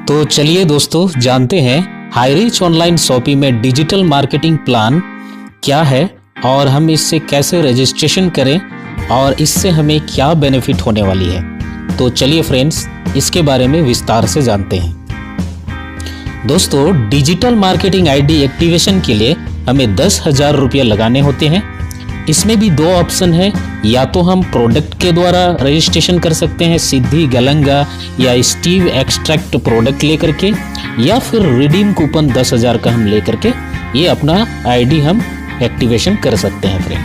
तो चलिए दोस्तों जानते हैं हाईरीच ऑनलाइन शॉपिंग में डिजिटल मार्केटिंग प्लान क्या है और हम इससे कैसे रजिस्ट्रेशन करें और इससे हमें क्या बेनिफिट होने वाली है। तो चलिए फ्रेंड्स इसके बारे में विस्तार से जानते हैं। दोस्तों डिजिटल मार्केटिंग आईडी एक्टिवेशन के लिए हमें 10,000 रुपये लगाने होते हैं। इसमें भी दो ऑप्शन है, या तो हम प्रोडक्ट के द्वारा रजिस्ट्रेशन कर सकते हैं सिद्धि गलंगा या स्टीव एक्सट्रैक्ट प्रोडक्ट लेकर के, या फिर रिडीम कूपन 10,000 का हम लेकर के ये अपना आईडी हम एक्टिवेशन कर सकते हैं।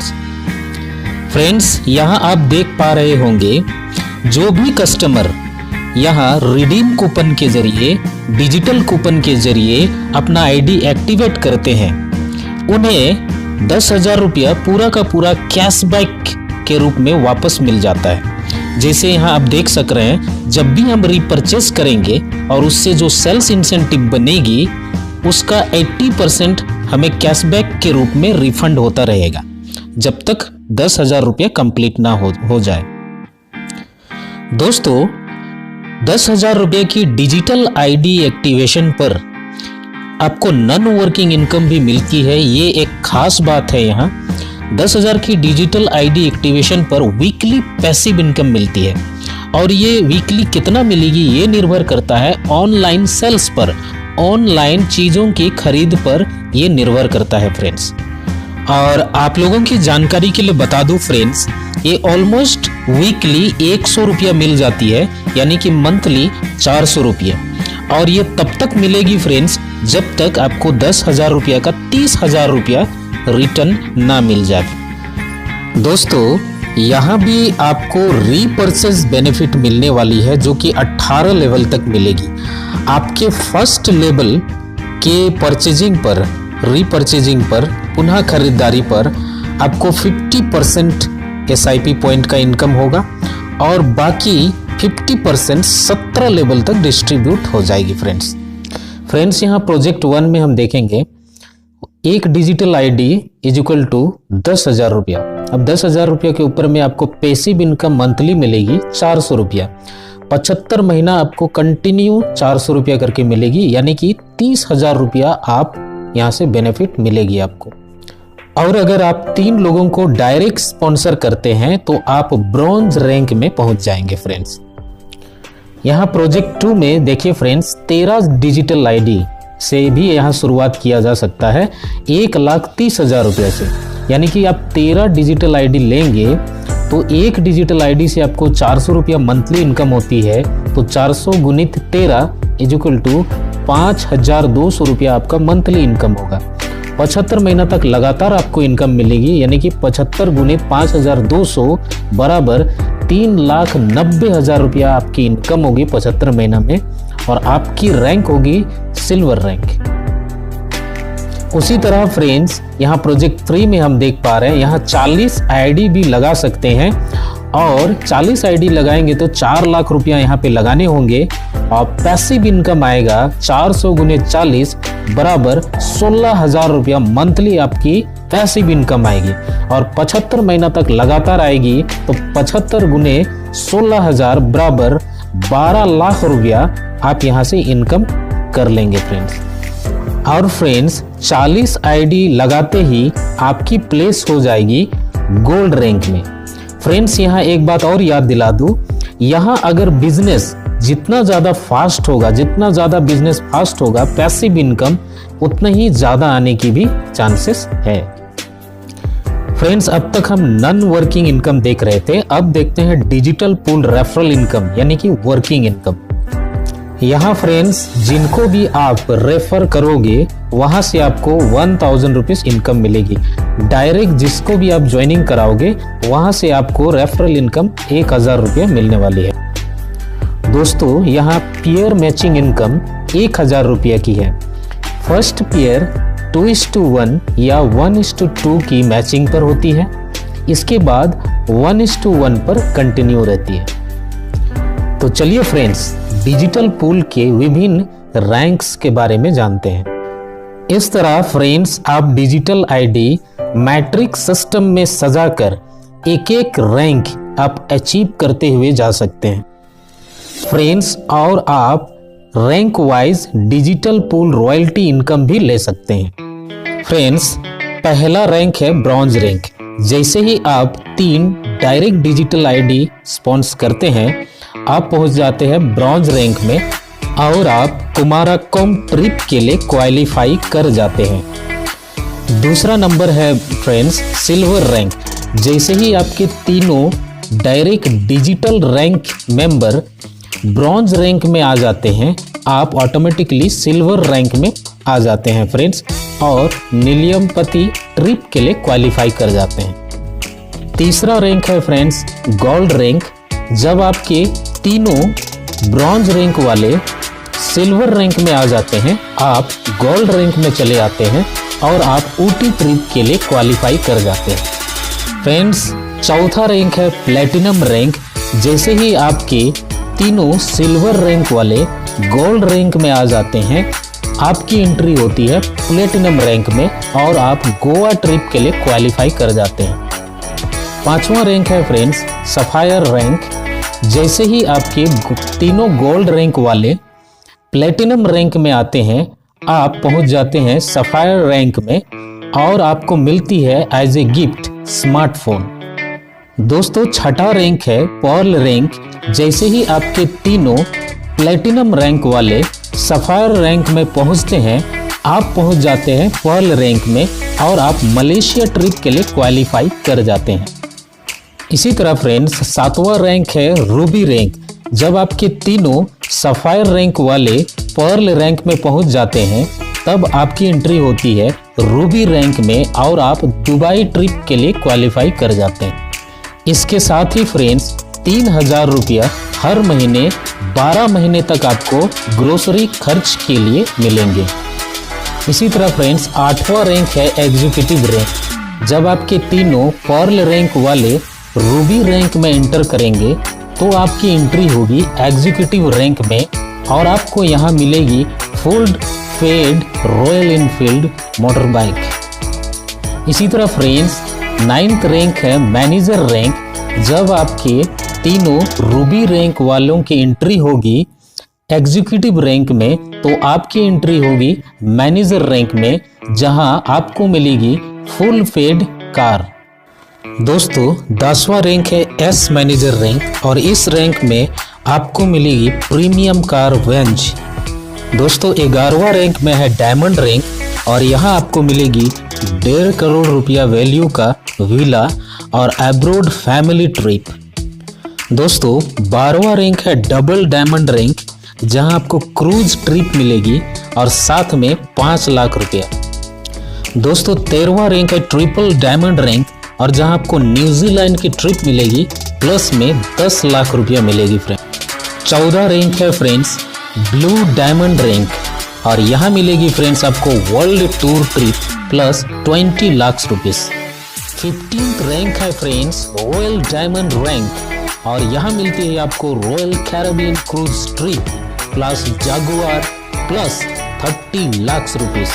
फ्रेंड्स यहाँ आप देख पा रहे होंगे जो भी कस्टमर यहाँ रिडीम कूपन के जरिए डिजिटल कूपन के जरिए अपना आईडी एक्टिवेट करते हैं उन्हें 10,000 रुपया पूरा का पूरा कैशबैक के रूप में वापस मिल जाता है। जैसे यहाँ आप देख सक रहे हैं, जब भी हम रीपरचेस करेंगे और उससे जो सेल्स इंसेंटिव बनेगी उसका 80% हमें कैशबैक के रूप में रिफंड होता रहेगा जब तक 10,000 रुपया कंप्लीट ना हो जाए। दोस्तों 10,000 रुपये की डिजिटल आईडी एक्टिवेशन पर आपको नॉन वर्किंग इनकम भी मिलती है। ये एक खास बात है। यहाँ 10,000 की डिजिटल आईडी एक्टिवेशन पर वीकली पैसिव इनकम मिलती है और ये वीकली कितना मिलेगी ये निर्भर करता है ऑनलाइन सेल्स पर, ऑनलाइन चीज़ों की खरीद पर ये निर्भर करता है फ्रेंड्स। और आप लोगों की जानकारी के लिए बता दूं फ्रेंड्स, ये ऑलमोस्ट वीकली 100 रुपया मिल जाती है, यानी कि मंथली 400 रुपये। और ये तब तक मिलेगी फ्रेंड्स जब तक आपको 10,000 रुपया का 30,000 रुपया रिटर्न ना मिल जाए। दोस्तों यहाँ भी आपको रीपर्चेज बेनिफिट मिलने वाली है जो कि 18 लेवल तक मिलेगी। आपके फर्स्ट लेवल के परचेजिंग पर, रीपर्चेजिंग पर, पुनः खरीदारी पर आपको 50% SIP पॉइंट का इनकम होगा और बाकी 50% 17 लेवल तक डिस्ट्रीब्यूट हो जाएगी फ्रेंड्स। यहाँ प्रोजेक्ट 1 में हम देखेंगे एक digital ID is equal to 10,000 रुपया। अब 10,000 रुपया के ऊपर में आपको पैसिव इनकम मंथली मिलेगी 400 रुपया। 75 महीना आपको कंटिन्यू 400 रुपया करके मिलेगी, यानी कि 30,000 रुपया आप यहाँ से बेनिफिट मिलेगी आपको। और अगर आप 3 लोगों को डायरेक्ट स्पॉन्सर करते हैं तो आप ब्रॉन्ज रैंक में पहुंच जाएंगे फ्रेंड्स। यहाँ प्रोजेक्ट 2 में देखिए फ्रेंड्स 13 डिजिटल आईडी से भी यहाँ शुरुआत किया जा सकता है 1,30,000 रुपये से, यानी कि आप 13 डिजिटल आईडी लेंगे तो एक डिजिटल आईडी से आपको 400 रुपया मंथली इनकम होती है, तो 400 गुणित 13 इज इक्वल टू 5,200 रुपया आपका मंथली इनकम होगा। 75 महीना तक लगातार आपको इनकम मिलेगी, यानी कि 75 गुणित 5,200 बराबर 3,90,000 रुपया आपकी इनकम होगी 75 महीना में, और आपकी रैंक होगी सिल्वर रैंक। उसी तरह फ्रेंड्स यहाँ प्रोजेक्ट 3 में हम देख पा रहे हैं यहाँ 40 आईडी भी लगा सकते हैं, और 40 आईडी लगाएंगे तो 4 लाख रुपया यहाँ पे लगाने होंगे और पैसिव इनकम आएगा 400 गुने 40 बराबर 16,000 रुपया मंथली आपकी पैसिव इनकम आएगी, और 75 महीना तक लगातार आएगी तो 75 गुने 16,000 बराबर 12 लाख रुपया आप यहाँ से इनकम कर लेंगे फ्रेंड्स। और फ्रेंड्स 40 आईडी लगाते ही आपकी प्लेस हो जाएगी गोल्ड रैंक में। फ्रेंड्स यहाँ एक बात और याद दिला दूं, यहाँ अगर बिजनेस जितना ज़्यादा फास्ट होगा, जितना ज़्यादा बिजनेस फास्ट होगा, पैसिव इनकम उतना ही ज़्यादा आने की भी चांसेस है। फ्रेंड्स अब तक हम नॉन वर्किंग इनकम देख रहे थे, अब देखते हैं डिजिटल पूल रेफरल इनकम यानी कि वर्किंग इनकम। यहाँ फ्रेंड्स जिनको भी आप रेफर करोगे वहां से आपको 1,000 रुपीज इनकम मिलेगी। डायरेक्ट जिसको भी आप ज्वाइनिंग कराओगे वहां से आपको रेफरल इनकम 1,000 रुपये मिलने वाली है। दोस्तों यहाँ पेयर मैचिंग इनकम 1,000 रुपये की है। फर्स्ट पेयर 2:1 या 1:2 की मैचिंग पर होती है, इसके बाद 1:1 पर कंटिन्यू रहती है। तो चलिए फ्रेंड्स डिजिटल पूल के विभिन्न रैंक्स के बारे में जानते हैं। इस तरह फ्रेंड्स आप डिजिटल आईडी मैट्रिक्स सिस्टम में सजाकर एक एक रैंक आप अचीव करते हुए जा सकते हैं फ्रेंड्स। और आप rank wise digital pool royalty income भी ले सकते हैं। फ्रेंड्स, पहला रैंक है ब्रॉन्ज रैंक। जैसे ही आप 3 डायरेक्ट डिजिटल आईडी स्पॉन्स करते हैं, आप पहुंच जाते हैं ब्रॉन्ज रैंक में और आप कुमारकोम ट्रिप के लिए क्वालिफाई कर जाते हैं। दूसरा नंबर है फ्रेंड्स सिल्वर रैंक। जैसे ही आपके तीनों direct digital rank member bronze rank में आ जाते हैं, आप ऑटोमेटिकली सिल्वर रैंक में आ जाते हैं फ्रेंड्स और नीलियमपति ट्रिप के लिए क्वालिफाई कर जाते हैं। तीसरा रैंक है फ्रेंड्स गोल्ड रैंक। जब आपके तीनों ब्रॉन्ज रैंक वाले सिल्वर रैंक में आ जाते हैं, आप गोल्ड रैंक में चले आते हैं और आप ऊटी ट्रिप के लिए क्वालिफाई कर जाते हैं। फ्रेंड्स, चौथा रैंक है प्लेटिनम रैंक। जैसे ही आपके तीनों सिल्वर रैंक वाले गोल्ड रैंक में आ जाते हैं, आपकी एंट्री होती है प्लेटिनम रैंक में और आप गोवा ट्रिप के लिए क्वालिफाई कर जाते हैं। पांचवा रैंक है फ्रेंड्स सफायर रैंक। जैसे ही आपके तीनों गोल्ड रैंक वाले प्लेटिनम रैंक में आते हैं, आप पहुंच जाते हैं सफायर रैंक में और आपको मिलती है एज ए गिफ्ट स्मार्टफोन। दोस्तों, छठा रैंक है पर्ल रैंक। जैसे ही आपके तीनों प्लेटिनम रैंक वाले सफायर रैंक में पहुंचते हैं, आप पहुंच जाते हैं पर्ल रैंक में और आप मलेशिया ट्रिप के लिए क्वालिफाई कर जाते हैं। इसी तरह फ्रेंड्स, सातवां रैंक है रूबी रैंक। जब आपके तीनों सफायर रैंक वाले पर्ल रैंक में पहुंच जाते हैं, तब आपकी एंट्री होती है रूबी रैंक में और आप दुबई ट्रिप के लिए क्वालिफाई कर जाते हैं। इसके साथ ही फ्रेंड्स 3000 रुपया हर महीने 12 महीने तक आपको ग्रोसरी खर्च के लिए मिलेंगे। इसी तरह फ्रेंड्स, आठवां रैंक है एग्जीक्यूटिव रैंक। जब आपके तीनों पर्ल रैंक वाले रूबी रैंक में एंटर करेंगे, तो आपकी एंट्री होगी एग्जीक्यूटिव रैंक में और आपको यहाँ मिलेगी full fed Royal Enfield motorbike. इसी तरह फ्रेंड्स, 9th रैंक है मैनेजर रैंक। जब आपके तीनों रूबी रैंक वालों की एंट्री होगी एग्जीक्यूटिव रैंक में, तो आपकी एंट्री होगी मैनेजर रैंक में, जहां आपको मिलेगी फुल फेड कार। दोस्तों, 10वां रैंक है एस मैनेजर रैंक और इस रैंक में आपको मिलेगी प्रीमियम कार वेंज। दोस्तों, 11वां रैंक में है डायमंड रैंक और यहाँ आपको मिलेगी 1.5 करोड़ रुपया वैल्यू का विला और अब्रॉड फैमिली ट्रिप। दोस्तों, 12वां रैंक है डबल डायमंड रैंक, जहां आपको क्रूज ट्रिप मिलेगी और साथ में 5 लाख रुपया। दोस्तों, 13वां रैंक है ट्रिपल डायमंड रैंक और जहां आपको न्यूजीलैंड की ट्रिप मिलेगी प्लस में 10 लाख रुपया मिलेगी फ्रेंड। 14 रैंक है फ्रेंड्स ब्लू डायमंड रैंक और यहाँ मिलेगी फ्रेंड्स आपको world tour trip plus 20 lakh rupees. 15th rank है फ्रेंड्स रॉयल डायमंड रैंक और यहाँ मिलती है आपको Royal Caribbean cruise trip plus Jaguar plus 30 lakh rupees.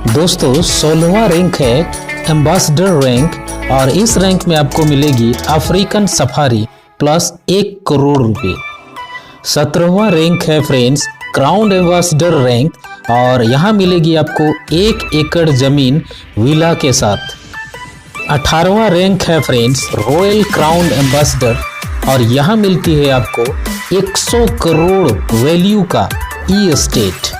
दोस्तों, 16वां रैंक है एम्बेसडर रैंक और इस रैंक में आपको मिलेगी अफ्रीकन सफारी प्लस 1 करोड़ रुपए। 17वां रैंक है फ्रेंड्स क्राउन एम्बेसडर रैंक और यहाँ मिलेगी आपको 1 एकड़ जमीन विला के साथ। 18वां रैंक है फ्रेंड्स रॉयल क्राउन एम्बेसडर और यहाँ मिलती है आपको 100 करोड़ वैल्यू का ई एस्टेट।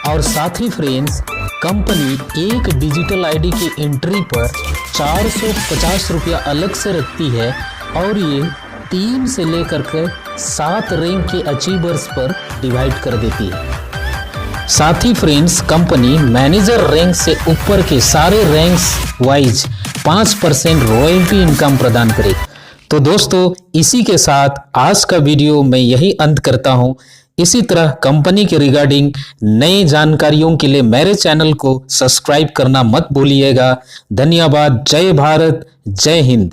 और साथ ही फ्रेंड्स, कंपनी एक डिजिटल आईडी की एंट्री पर 450 रुपया अलग से रखती है और ये 3 से लेकर के 7 रैंक के अचीवर्स पर डिवाइड कर देती है। साथ ही फ्रेंड्स, कंपनी मैनेजर रैंक से ऊपर के सारे रैंक्स वाइज 5% रॉयल्टी इनकम प्रदान करेगी। तो दोस्तों, इसी के साथ आज का वीडियो मैं यही अंत करता हूं। इसी तरह कंपनी के रिगार्डिंग नई जानकारियों के लिए मेरे चैनल को सब्सक्राइब करना मत भूलिएगा। धन्यवाद। जय भारत, जय हिंद।